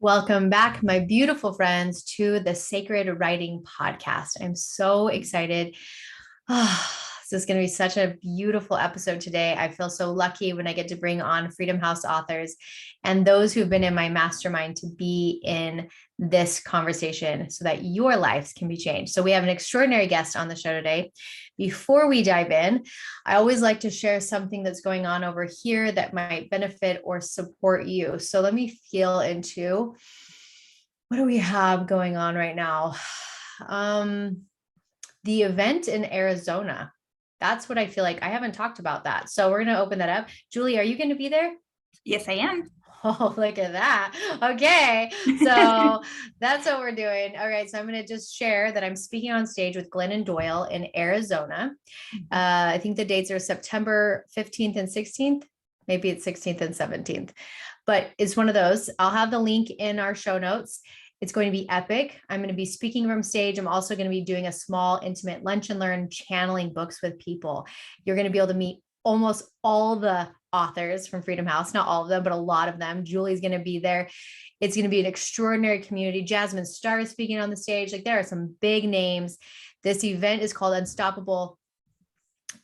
Welcome back, my beautiful friends, to the Sacred Writing Podcast. I'm so excited. This is going to be such a beautiful episode today. I feel so lucky when I get to bring on Freedom House authors and those who've been in my mastermind to be in this conversation so that your lives can be changed. So we have an extraordinary guest on the show today. Before we dive in, I always like to share something that's going on over here that might benefit or support you. So let me feel into what do we have going on right now? The event in Arizona. That's what I feel like. I haven't talked about that. So we're going to open that up. Julie, are you going to be there? Yes, I am. Oh, look at that. Okay. So that's what we're doing. All right. So I'm going to just share that I'm speaking on stage with Glennon Doyle in Arizona. I think the dates are September 15th and 16th. Maybe it's 16th and 17th, but it's one of those. I'll have the link in our show notes. It's going to be epic. I'm going to be speaking from stage. I'm also going to be doing a small, intimate lunch and learn, channeling books with people. You're going to be able to meet almost all the authors from Freedom House, not all of them, but a lot of them. Julie's going to be there. It's going to be an extraordinary community. Jasmine Starr is speaking on the stage. Like, there are some big names. This event is called Unstoppable.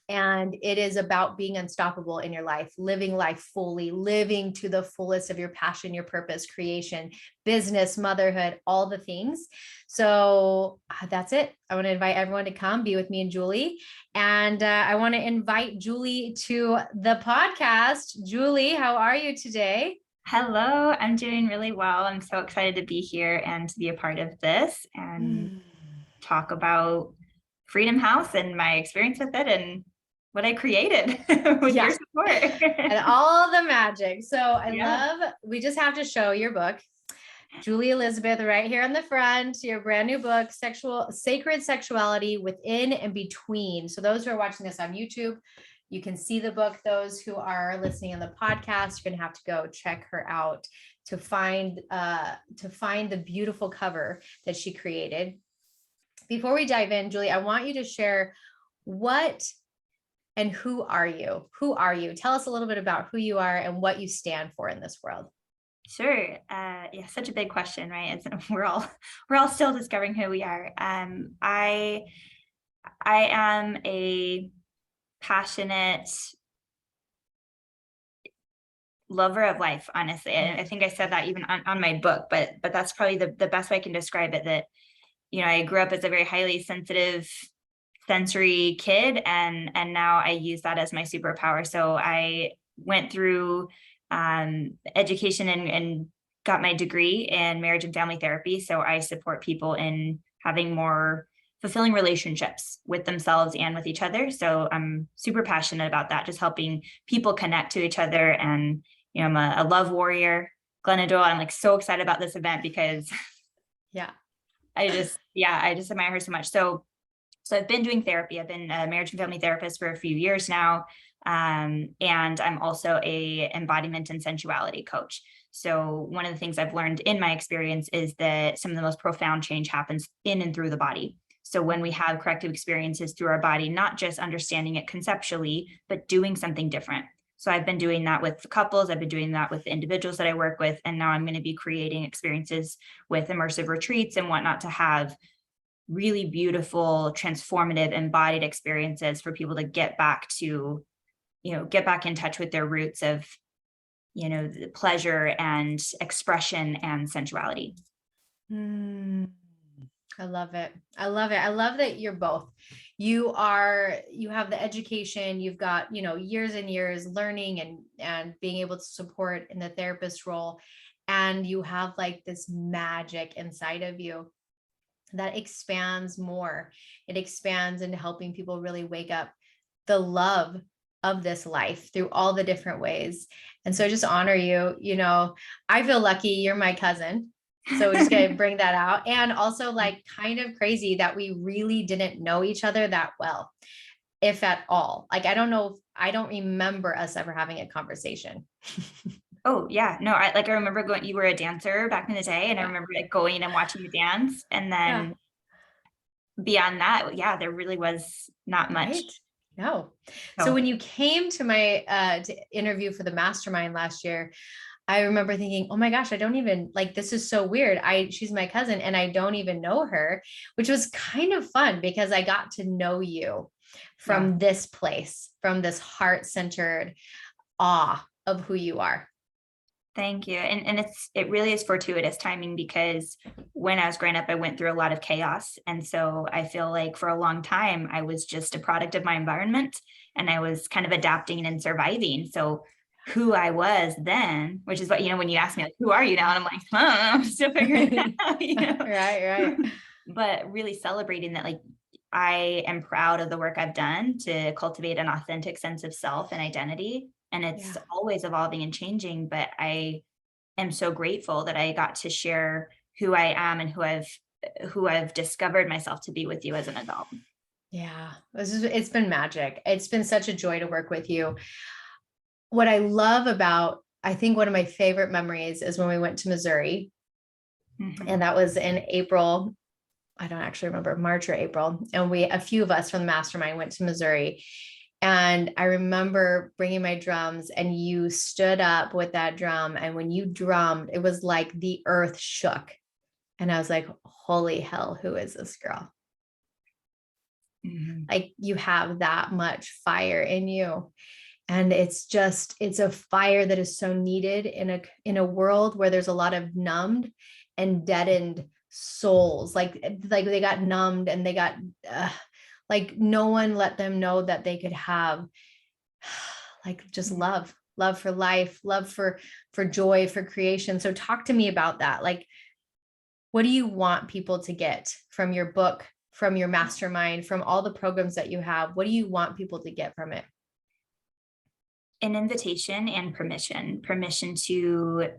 And it is about being unstoppable in your life, living life fully, living to the fullest of your passion, your purpose, creation, business, motherhood, all the things. So that's it. I want to invite everyone to come be with me and Julie. And I want to invite Julie to the podcast. Julie, how are you today? Hello, I'm doing really well. I'm so excited to be here and to be a part of this and talk about Freedom House and my experience with it and what I created with your support. And all the magic. So I love, we just have to show your book, Julie Elizabeth, right here on the front, your brand new book, Sacred Sexuality Within and Between. So those who are watching this on YouTube, you can see the book. Those who are listening on the podcast, you're going to have to go check her out to find the beautiful cover that she created. Before we dive in, Julie, I want you to share what and who are you? Who are you? Tell us a little bit about who you are and what you stand for in this world. Sure. Yeah, such a big question, right? We're all still discovering who we are. I am a passionate lover of life, honestly. And I think I said that even on my book, but that's probably the best way I can describe it. That, I grew up as a very highly sensitive sensory kid, and now I use that as my superpower. So I went through education and got my degree in marriage and family therapy. So I support people in having more fulfilling relationships with themselves and with each other. So I'm super passionate about that, just helping people connect to each other. And I'm a love warrior, Glennon Doyle. I'm like so excited about this event because I just admire her so much. So I've been doing therapy. I've been a marriage and family therapist for a few years now. And I'm also a embodiment and sensuality coach. So one of the things I've learned in my experience is that some of the most profound change happens in and through the body. So when we have corrective experiences through our body, not just understanding it conceptually, but doing something different. So I've been doing that with couples. I've been doing that with the individuals that I work with. And now I'm going to be creating experiences with immersive retreats and whatnot to have really beautiful, transformative, embodied experiences for people to get back in touch with their roots of, the pleasure and expression and sensuality. I love it. I love it. I love that you're both. You have the education, you've got, years and years learning and being able to support in the therapist role. And you have like this magic inside of you that expands more. It expands into helping people really wake up the love of this life through all the different ways. And so I just honor you. I feel lucky you're my cousin. So we're just going to bring that out. And also like kind of crazy that we really didn't know each other that well, if at all. Like, I don't remember us ever having a conversation. Oh yeah, no, I remember going, you were a dancer back in the day, and I remember like going and watching you dance. And then beyond that, there really was not much. Right? No. So when you came to my to interview for the mastermind last year, I remember thinking, oh my gosh, I don't even like, this is so weird. She's my cousin and I don't even know her, which was kind of fun because I got to know you Yeah. from this place, from this heart-centered awe of who you are. Thank you. And it really is fortuitous timing because when I was growing up, I went through a lot of chaos. And so I feel like for a long time, I was just a product of my environment and I was kind of adapting and surviving. So who I was then, which is what, when you ask me, like, who are you now? And I'm like, I'm still figuring it out. Right. But really celebrating that, like, I am proud of the work I've done to cultivate an authentic sense of self and identity. And it's Yeah. always evolving and changing, but I am so grateful that I got to share who I am and who I've discovered myself to be with you as an adult. Yeah. It's been magic. It's been such a joy to work with you. What I love about, I think one of my favorite memories is when we went to Missouri, Mhm. and that was in April. I don't actually remember, March or April. And a few of us from the mastermind went to Missouri. And I remember bringing my drums and you stood up with that drum. And when you drummed, it was like the earth shook. And I was like, holy hell, who is this girl? Mhm. Like you have that much fire in you. And it's a fire that is so needed in a world where there's a lot of numbed and deadened souls. Like they got numbed and they got like no one let them know that they could have like just love for life, love for joy, for creation. So talk to me about that. Like, what do you want people to get from your book, from your mastermind, from all the programs that you have? What do you want people to get from it? An invitation and permission to,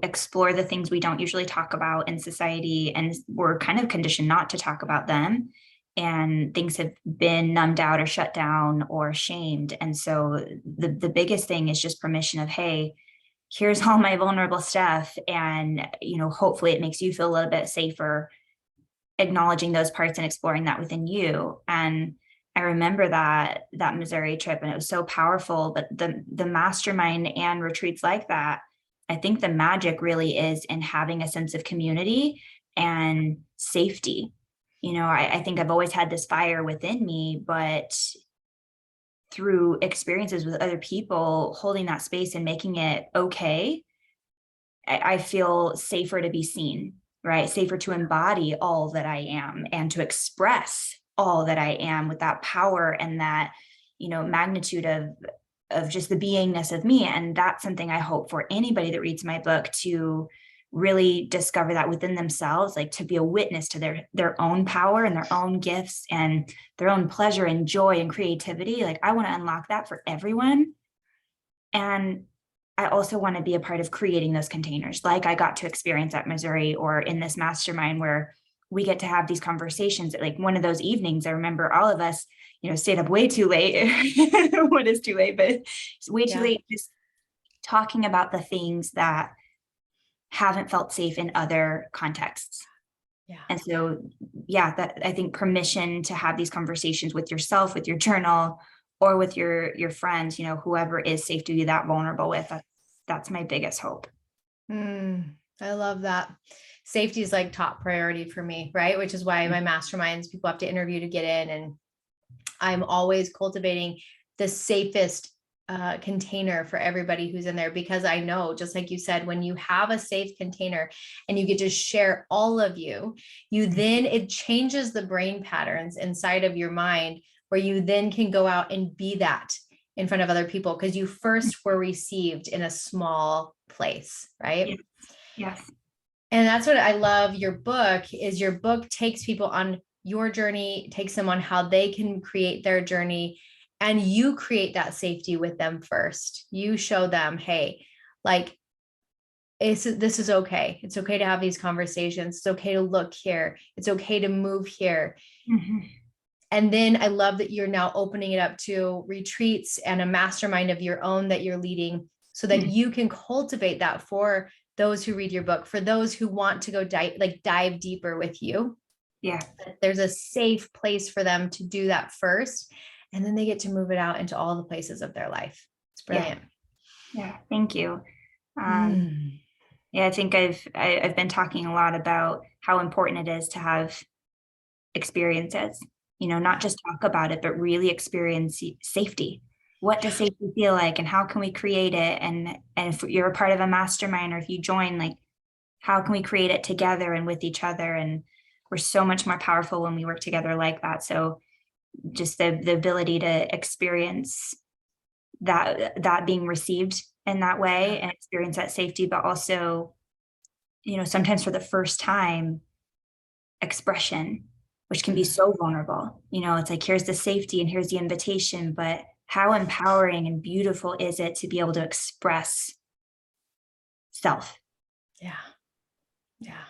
explore the things we don't usually talk about in society. And we're kind of conditioned not to talk about them. And things have been numbed out or shut down or shamed. And so the biggest thing is just permission of, hey, here's all my vulnerable stuff. And, hopefully it makes you feel a little bit safer acknowledging those parts and exploring that within you. And I remember that Missouri trip and it was so powerful, but the mastermind and retreats like that, I think the magic really is in having a sense of community and safety. I think I've always had this fire within me, but through experiences with other people, holding that space and making it okay, I feel safer to be seen, right? Safer to embody all that I am and to express all that I am with that power and that, magnitude of just the beingness of me. And that's something I hope for anybody that reads my book to really discover that within themselves, like to be a witness to their own power and their own gifts and their own pleasure and joy and creativity. Like I want to unlock that for everyone. And I also want to be a part of creating those containers, like I got to experience at Missouri or in this mastermind where we get to have these conversations. Like one of those evenings, I remember all of us, stayed up way too late. What is too late, but it's way too Yeah. late, just talking about the things that haven't felt safe in other contexts. Yeah. And so, yeah, that I think permission to have these conversations with yourself, with your journal, or with your friends, whoever is safe to be that vulnerable with. That's my biggest hope. I love that. Safety is like top priority for me, right? Which is why my masterminds, people have to interview to get in. And I'm always cultivating the safest container for everybody who's in there, because I know, just like you said, when you have a safe container and you get to share all of you, then it changes the brain patterns inside of your mind where you then can go out and be that in front of other people because you first were received in a small place, right? Yes. Yes. And that's what I love. Your book takes people on your journey, takes them on how they can create their journey. And you create that safety with them first. You show them, hey, like, this is okay. It's okay to have these conversations. It's okay to look here. It's okay to move here. Mhm. And then I love that you're now opening it up to retreats and a mastermind of your own that you're leading so that you can cultivate that for those who read your book, for those who want to go dive deeper with you. Yeah. There's a safe place for them to do that first. And then they get to move it out into all the places of their life. It's Yeah. brilliant. Yeah. Thank you. Mm. Yeah, I think I've been talking a lot about how important it is to have experiences, not just talk about it, but really experience safety. What does safety feel like, and how can we create it? And if you're a part of a mastermind, or if you join, like, how can we create it together and with each other? And we're so much more powerful when we work together like that. So just the ability to experience that being received in that way and experience that safety, but also, sometimes for the first time, expression, which can be so vulnerable. It's like, here's the safety and here's the invitation, but how empowering and beautiful is it to be able to express self? Yeah. Yeah.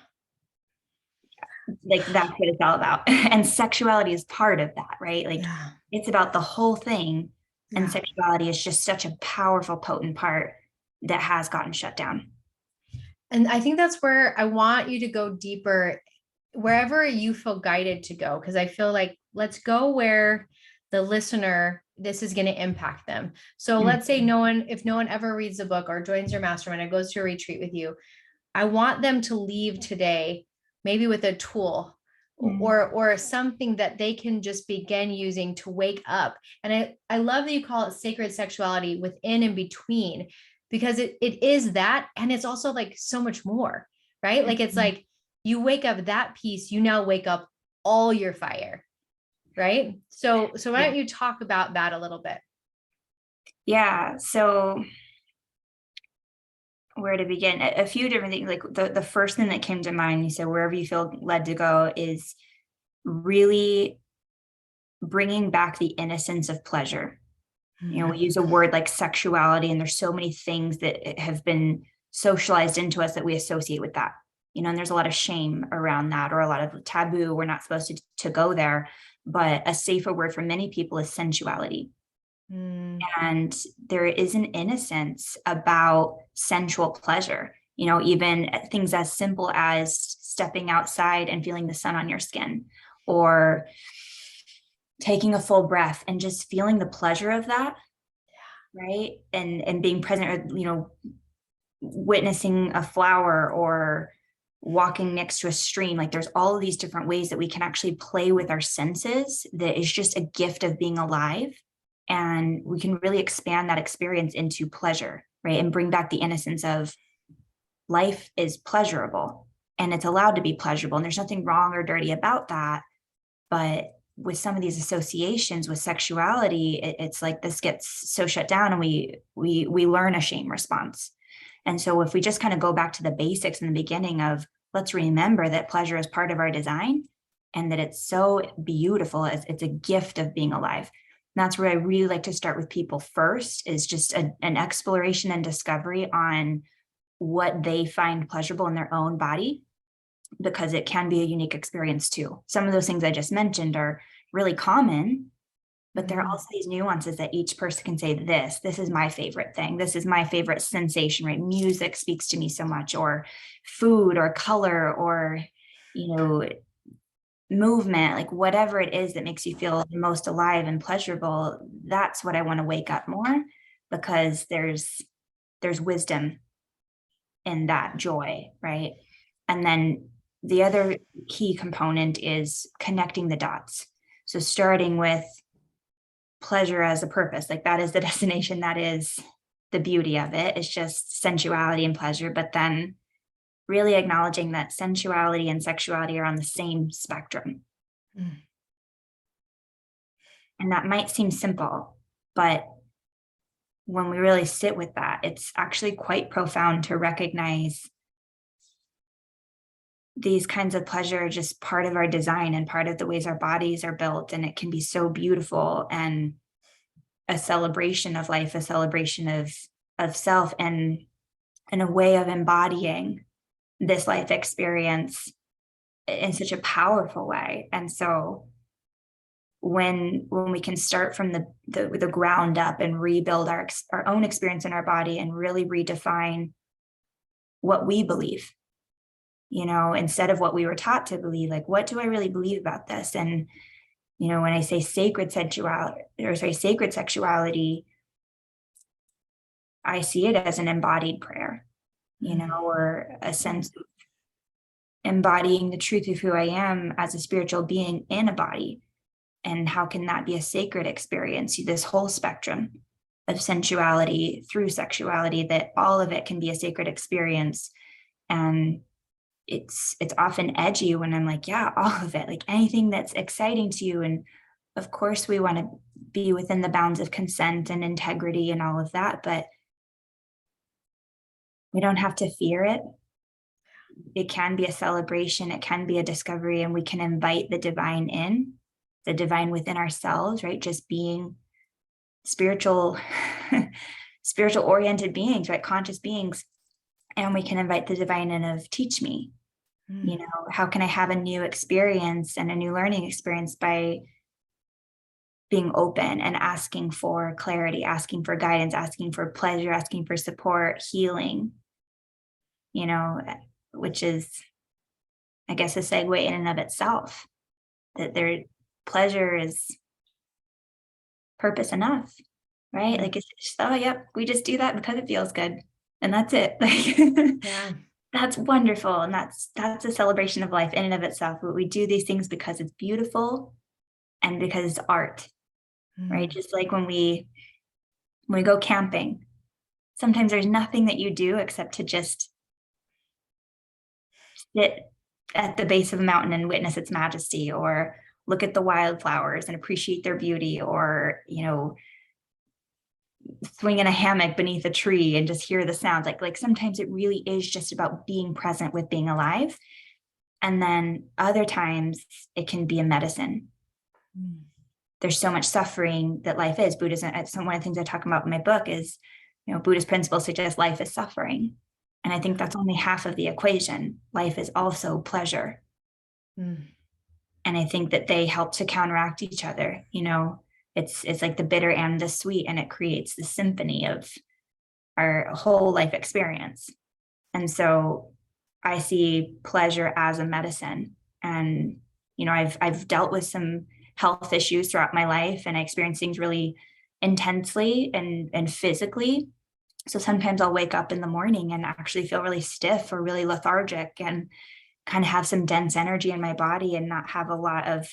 Like, that's what it's all about. And sexuality is part of that, right? Like, Yeah. it's about the whole thing. And Yeah. sexuality is just such a powerful, potent part that has gotten shut down. And I think that's where I want you to go deeper, wherever you feel guided to go. Cause I feel like let's go where the listener, this is going to impact them. So let's say if no one ever reads the book or joins your mastermind or goes to a retreat with you, I want them to leave today, maybe with a tool or something that they can just begin using to wake up. And I love that you call it sacred sexuality, within and between, because it is that. And it's also like so much more, right? Like, it's like you wake up that piece, you now wake up all your fire, right? So why don't you talk about that a little bit? Yeah. So where to begin? A few different things. Like, the first thing that came to mind, you said wherever you feel led to go, is really bringing back the innocence of pleasure. We use a word like sexuality, and there's so many things that have been socialized into us that we associate with that. And there's a lot of shame around that, or a lot of taboo. We're not supposed to go there. But a safer word for many people is sensuality. Mm. And there is an innocence about sensual pleasure, even things as simple as stepping outside and feeling the sun on your skin, or taking a full breath and just feeling the pleasure of that. Right. And being present, or, witnessing a flower, or walking next to a stream. Like, there's all of these different ways that we can actually play with our senses that is just a gift of being alive. And we can really expand that experience into pleasure, right? And bring back the innocence of life is pleasurable, and it's allowed to be pleasurable. And there's nothing wrong or dirty about that. But with some of these associations with sexuality, it's like this gets so shut down, and we learn a shame response. And so if we just kind of go back to the basics in the beginning of, let's remember that pleasure is part of our design, and that it's so beautiful. It's a gift of being alive. And that's where I really like to start with people first, is just an exploration and discovery on what they find pleasurable in their own body, because it can be a unique experience too. Some of those things I just mentioned are really common, but there are also these nuances that each person can say, this is my favorite thing. This is my favorite sensation, right? Music speaks to me so much, or food, or color, or, movement, like whatever it is that makes you feel the most alive and pleasurable. That's what I want to wake up more, because there's wisdom in that joy, right? And then the other key component is connecting the dots. So starting with pleasure as a purpose, like that is the destination, that is the beauty of it. It's just sensuality and pleasure, but then really acknowledging that sensuality and sexuality are on the same spectrum. Mm. And that might seem simple, but when we really sit with that, it's actually quite profound to recognize these kinds of pleasure are just part of our design and part of the ways our bodies are built. And it can be so beautiful, and a celebration of life, a celebration of self, and a way of embodying this life experience in such a powerful way. And so when we can start from the ground up and rebuild our own experience in our body, and really redefine what we believe, instead of what we were taught to believe, like, what do I really believe about this? And, when I say sacred sexuality, I see it as an embodied prayer. or a sense of embodying the truth of who I am as a spiritual being in a body. And how can that be a sacred experience? This whole spectrum of sensuality through sexuality, that all of it can be a sacred experience. And it's often edgy when I'm like, yeah, all of it, like anything that's exciting to you. And of course, we want to be within the bounds of consent and integrity and all of that, but we don't have to fear it. It can be a celebration, it can be a discovery, and we can invite the divine in, the divine within ourselves, right? Just being spiritual, spiritual oriented beings, right? Conscious beings. And we can invite the divine in of teach me, how can I have a new experience and a new learning experience by being open and asking for clarity, asking for guidance, asking for pleasure, asking for support, healing, which is, I guess, a segue in and of itself, that their pleasure is purpose enough, right? Like, it's just, oh, yep, we just do that because it feels good. And that's it. Like, Yeah. That's wonderful. And that's a celebration of life in and of itself. But we do these things because it's beautiful and because it's art, right? Just like when we go camping, sometimes there's nothing that you do except to just sit at the base of a mountain and witness its majesty, or look at the wildflowers and appreciate their beauty, or, swing in a hammock beneath a tree and just hear the sounds. Like sometimes it really is just about being present with being alive. And then other times it can be a medicine. There's so much suffering that life is. Buddhism, one of the things I talk about in my book is, Buddhist principles suggest life is suffering. And I think that's only half of the equation. Life is also pleasure. And I think that they help to counteract each other. It's like the bitter and the sweet, and it creates the symphony of our whole life experience. And so I see pleasure as a medicine. And, I've dealt with some health issues throughout my life, and I experience things really intensely and physically. So sometimes I'll wake up in the morning and actually feel really stiff or really lethargic and kind of have some dense energy in my body and not have a lot of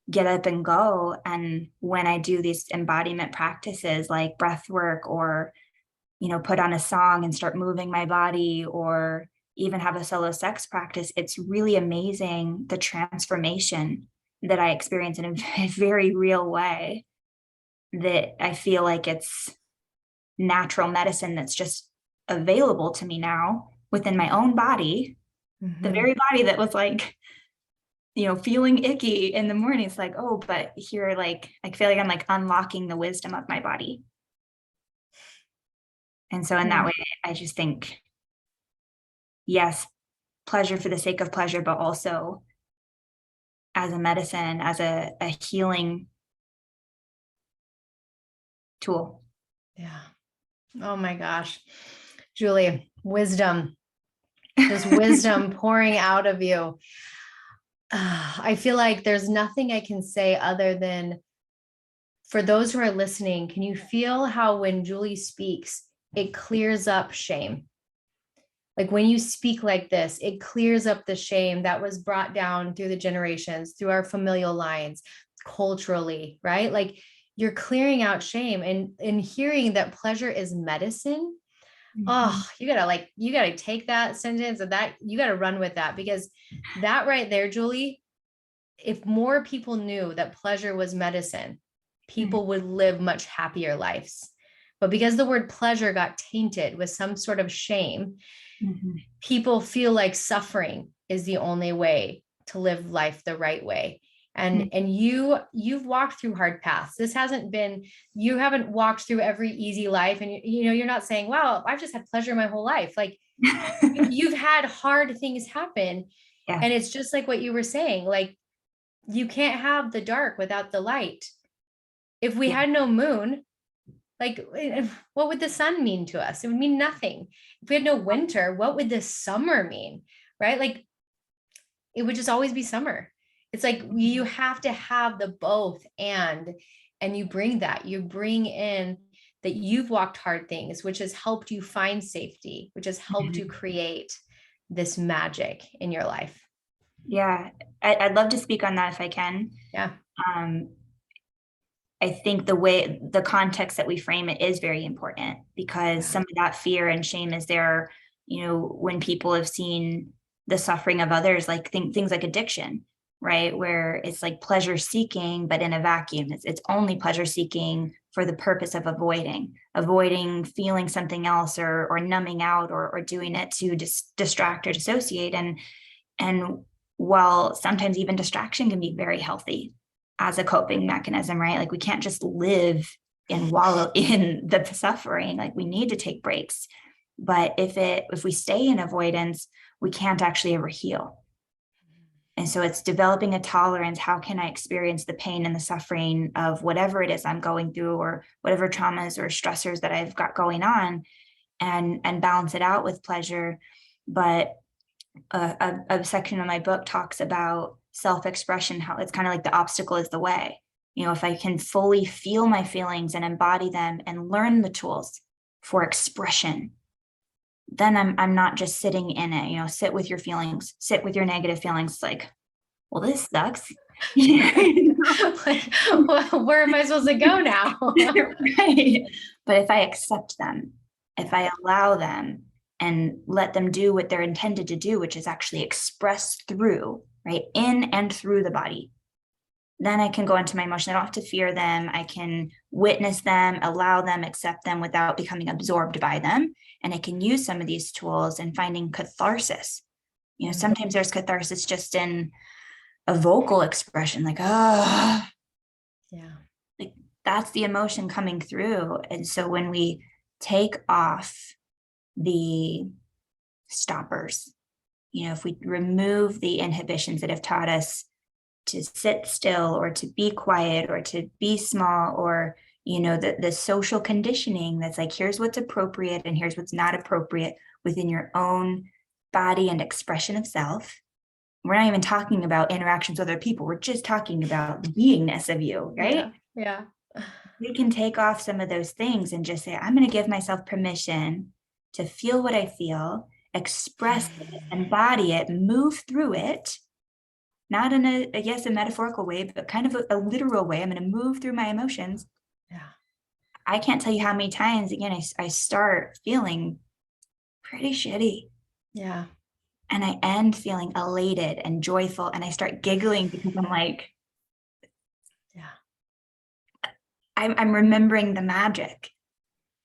get up and go. And when I do these embodiment practices like breath work, or, put on a song and start moving my body, or even have a solo sex practice, it's really amazing the transformation that I experience in a very real way, that I feel like it's natural medicine that's just available to me now within my own body, the very body that was like, feeling icky in the morning. It's like, oh, but here, like, I feel like I'm like unlocking the wisdom of my body. And so in that way, I just think, yes, pleasure for the sake of pleasure, but also as a medicine, as a healing tool. Yeah. Oh my gosh. Julie, wisdom, just wisdom pouring out of you. I feel like there's nothing I can say other than, for those who are listening, can you feel how when Julie speaks, it clears up shame? Like when you speak like this, it clears up the shame that was brought down through the generations, through our familial lines, culturally, right? Like you're clearing out shame, and hearing that pleasure is medicine. Oh, you gotta take that sentence, and that you gotta run with that, because that right there, Julie, if more people knew that pleasure was medicine, people would live much happier lives. But because the word pleasure got tainted with some sort of shame, people feel like suffering is the only way to live life the right way. And you've walked through hard paths. This hasn't been, you haven't walked through every easy life, and you're not saying, wow, I've just had pleasure my whole life. Like you've had hard things happen. Yeah. And it's just like what you were saying, like you can't have the dark without the light. If we had no moon, like what would the sun mean to us? It would mean nothing. If we had no winter, what would the summer mean? Right? Like it would just always be summer. It's like you have to have the both, and you bring in that you've walked hard things, which has helped you find safety, which has helped you create this magic in your life. Yeah, I'd love to speak on that if I can. Yeah. I think the context that we frame it is very important, because some of that fear and shame is there, when people have seen the suffering of others, like things like addiction, right? Where it's like pleasure seeking, but in a vacuum. It's only pleasure seeking for the purpose of avoiding feeling something else, or numbing out, or doing it to just distract or dissociate. And while sometimes even distraction can be very healthy as a coping mechanism, right? Like we can't just live and wallow in the suffering. Like we need to take breaks. But if we stay in avoidance, we can't actually ever heal. And so it's developing a tolerance. How can I experience the pain and the suffering of whatever it is I'm going through, or whatever traumas or stressors that I've got going on, and balance it out with pleasure. But a section of my book talks about self-expression, how it's kind of like the obstacle is the way. If I can fully feel my feelings and embody them and learn the tools for expression, then I'm not just sitting in it. Sit with your feelings, sit with your negative feelings. Like, well, this sucks. Like, well, where am I supposed to go now? Right. But if I accept them, if I allow them and let them do what they're intended to do, which is actually express through, right, in and through the body, then I can go into my emotion. I don't have to fear them. I can witness them, allow them, accept them without becoming absorbed by them. And I can use some of these tools and finding catharsis. Sometimes there's catharsis just in a vocal expression, like, oh, yeah, like that's the emotion coming through. And so when we take off the stoppers, if we remove the inhibitions that have taught us to sit still, or to be quiet, or to be small, or the social conditioning that's like, here's what's appropriate and here's what's not appropriate within your own body and expression of self. We're not even talking about interactions with other people. We're just talking about the beingness of you, right? Yeah. We can take off some of those things and just say, I'm going to give myself permission to feel what I feel, express it, embody it, move through it. Not in a metaphorical way, but kind of a literal way. I'm going to move through my emotions. Yeah. I can't tell you how many times, again, I start feeling pretty shitty. Yeah. And I end feeling elated and joyful. And I start giggling because I'm like, Yeah. I'm remembering the magic.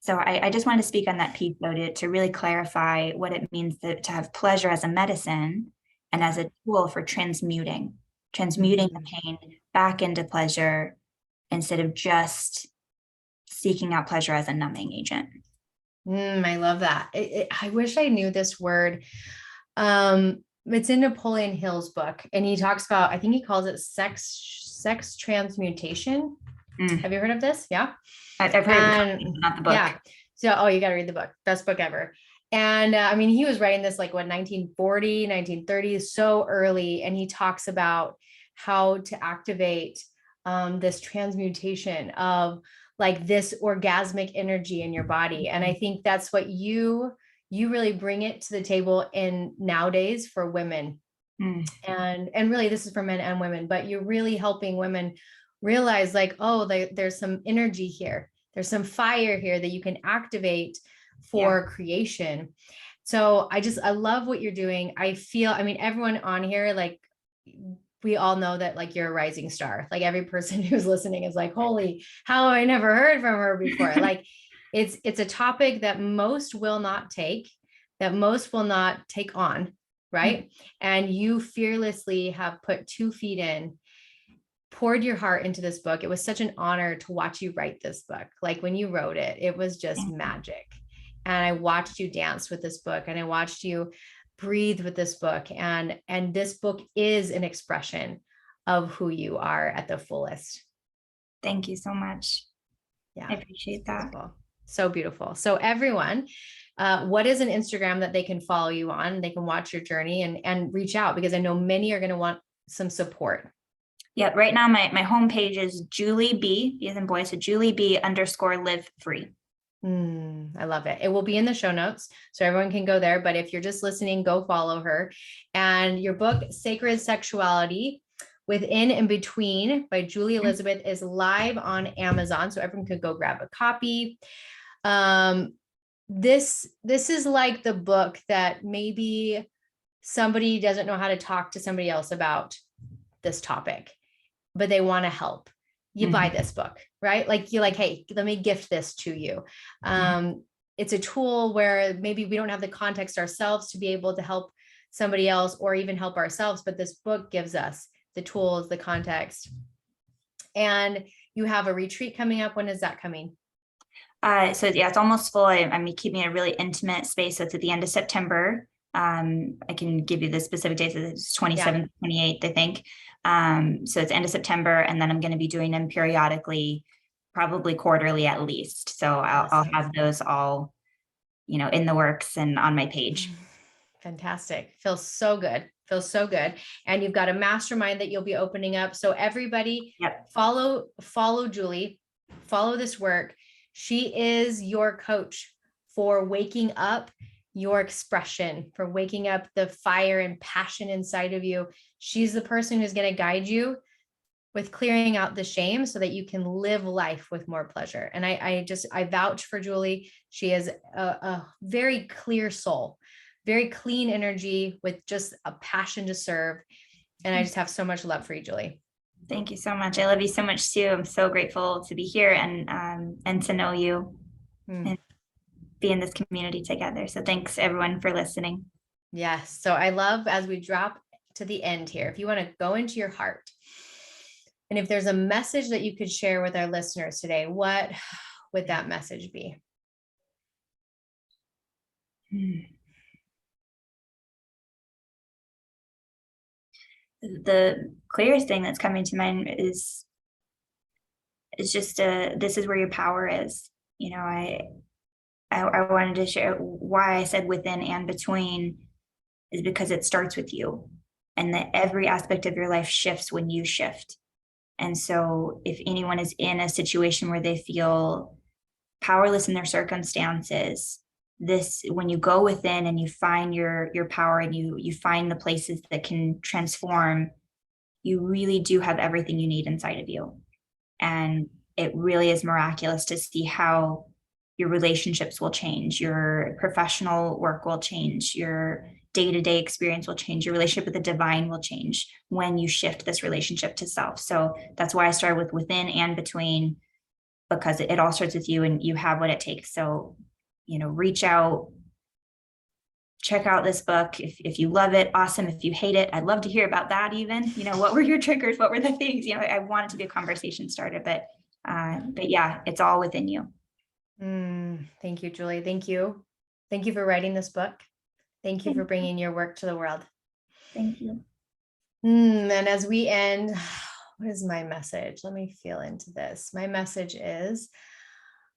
So I just wanted to speak on that piece, though, to really clarify what it means to have pleasure as a medicine and as a tool for transmuting the pain back into pleasure, instead of just seeking out pleasure as a numbing agent. I love that. I wish I knew this word. It's in Napoleon Hill's book, and he talks about, I think he calls it sex transmutation. Have you heard of this? Yeah. I've heard not the book. Yeah. So, you got to read the book. Best book ever. And he was writing this like 1940, 1930, so early. And he talks about how to activate this transmutation of like this orgasmic energy in your body. And I think that's what you really bring it to the table in nowadays for women. And really this is for men and women, but you're really helping women realize like, there's some energy here. There's some fire here that you can activate for creation. So I love what you're doing. I feel, everyone on here, like we all know that like you're a rising star. Like every person who's listening is like, holy, how have I never heard from her before? Like it's a topic that most will not take on, right? And you fearlessly have put 2 feet in, poured your heart into this book. It was such an honor to watch you write this book. Like when you wrote it, it was just magic. And I watched you dance with this book, and I watched you breathe with this book. And this book is an expression of who you are at the fullest. Thank you so much. Yeah. I appreciate that. Beautiful. So beautiful. So everyone, what is an Instagram that they can follow you on? They can watch your journey and reach out, because I know many are going to want some support. Yeah. Right now, my homepage is Julie B, as in boy. So Julie B _live free. I love it. It will be in the show notes, so everyone can go there. But if you're just listening, go follow her. And your book, Sacred Sexuality, Within and Between by Julie Elizabeth, is live on Amazon. So everyone could go grab a copy. This is like the book that maybe somebody doesn't know how to talk to somebody else about this topic, but they want to help. You buy this book, right? Like you're like, hey, let me gift this to you. It's a tool where maybe we don't have the context ourselves to be able to help somebody else or even help ourselves, but this book gives us the tools, the context. And you have a retreat coming up. When is that coming? So yeah, it's almost full. I'm keeping a really intimate space. So it's at the end of September. I can give you the specific dates. It's 27th, 28th, I think. So it's end of September, and then I'm going to be doing them periodically, probably quarterly at least. So I'll have those all, in the works and on my page. Fantastic. Feels so good. Feels so good. And you've got a mastermind that you'll be opening up. So everybody follow Julie, follow this work. She is your coach for waking up your expression, for waking up the fire and passion inside of you. She's the person who's going to guide you with clearing out the shame so that you can live life with more pleasure. And I vouch for Julie. She is a very clear soul, very clean energy with just a passion to serve. And I just have so much love for you, Julie. Thank you so much. I love you so much too. I'm so grateful to be here and to know you and be in this community together. So thanks everyone for listening. Yes. So I love, as we drop to the end here, if you want to go into your heart, and if there's a message that you could share with our listeners today, what would that message be? The clearest thing that's coming to mind is just this is where your power is. I wanted to share why I said within and between is because it starts with you, and that every aspect of your life shifts when you shift. And so if anyone is in a situation where they feel powerless in their circumstances, when you go within and you find your power and you find the places that can transform, you really do have everything you need inside of you. And it really is miraculous to see how your relationships will change, your professional work will change, your day-to-day experience will change, your relationship with the divine will change when you shift this relationship to self. So that's why I started with within and between, because it all starts with you and you have what it takes. So, reach out, check out this book. If you love it, awesome. If you hate it, I'd love to hear about that even. What were your triggers? What were the things? I wanted to be a conversation starter, but yeah, it's all within you. Thank you, Julie. Thank you. Thank you for writing this book. Thank you for bringing your work to the world. Thank you. And as we end, what is my message? Let me feel into this. My message is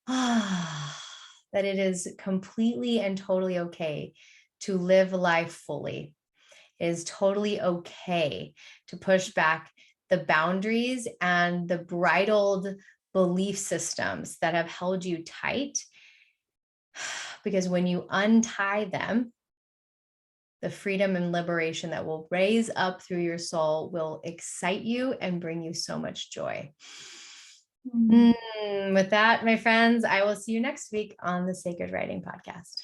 that it is completely and totally okay to live life fully. It is totally okay to push back the boundaries and the bridled belief systems that have held you tight. Because when you untie them, the freedom and liberation that will raise up through your soul will excite you and bring you so much joy. With that, my friends, I will see you next week on the Sacred Writing Podcast.